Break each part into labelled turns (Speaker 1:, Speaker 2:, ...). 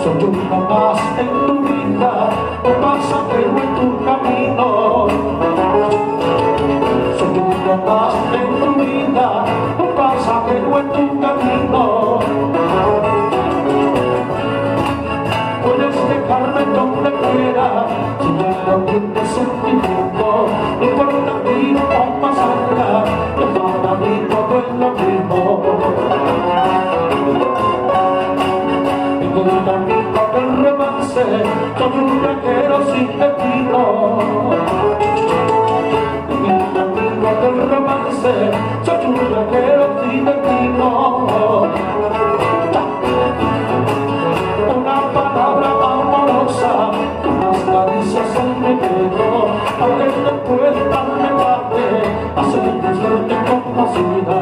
Speaker 1: Soy nunca más en tu vida, un pasajero en tu camino. Soy nunca más en tu vida, un pasajero en tu camino. Puedes dejarme donde quiera, si ya no tienes sentimiento. No importa ir o más allá, que para mí todo es lo mismo. En el camino del romance, soy un viajero sin destino. En el camino del romance, soy un viajero sin destino. Una palabra amorosa, unas caricias en mi pelo, aunque después darme parte, hacer mi suerte conocida.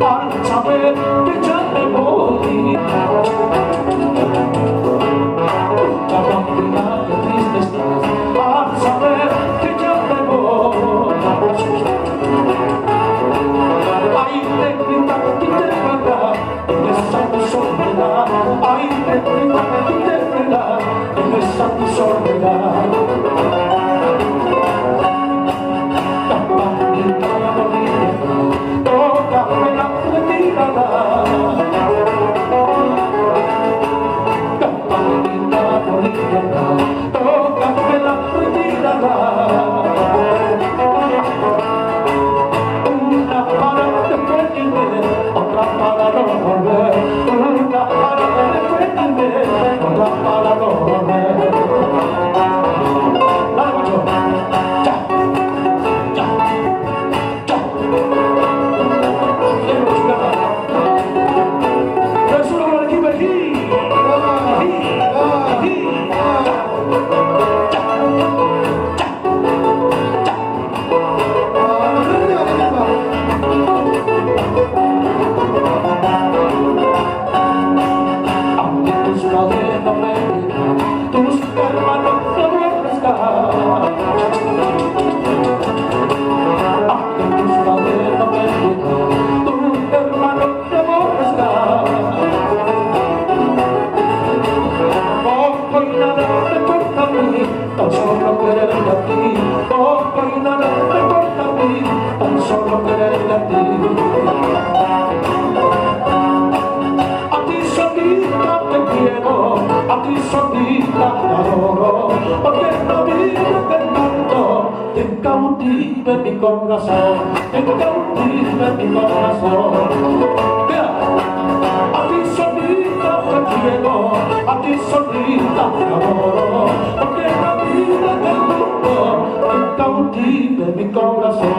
Speaker 1: Al saber que ya me voy, mucha bambina, qué triste estás. Al saber que ya me voy, ay, negrita, tú te verás en esa tu soledad. Ay, negrita, tú te verás en esa tu soledad. Tócame la retirada, una para despedirme, otra para no volver, una para despedirme, otra para no volver. Dale, macho, ya, ya, ya. Es una buena equipa aquí. Aunque tus padres no me digan, tus hermanos no me ofrezcan. Aunque tus padres no me digan, tus hermanos no me ofrezcan. Poco y nada me importa a mí, tan solo quererte a ti. Poco y nada me importa a mí, tan solo quererte a ti. A ti solita te quiero, a ti solita te adoro, porque no vives del mundo, te cautive mi corazón, te cautive mi corazón. A ti solita te quiero, a ti solita te adoro, porque no vives del mundo, te cautive mi corazón.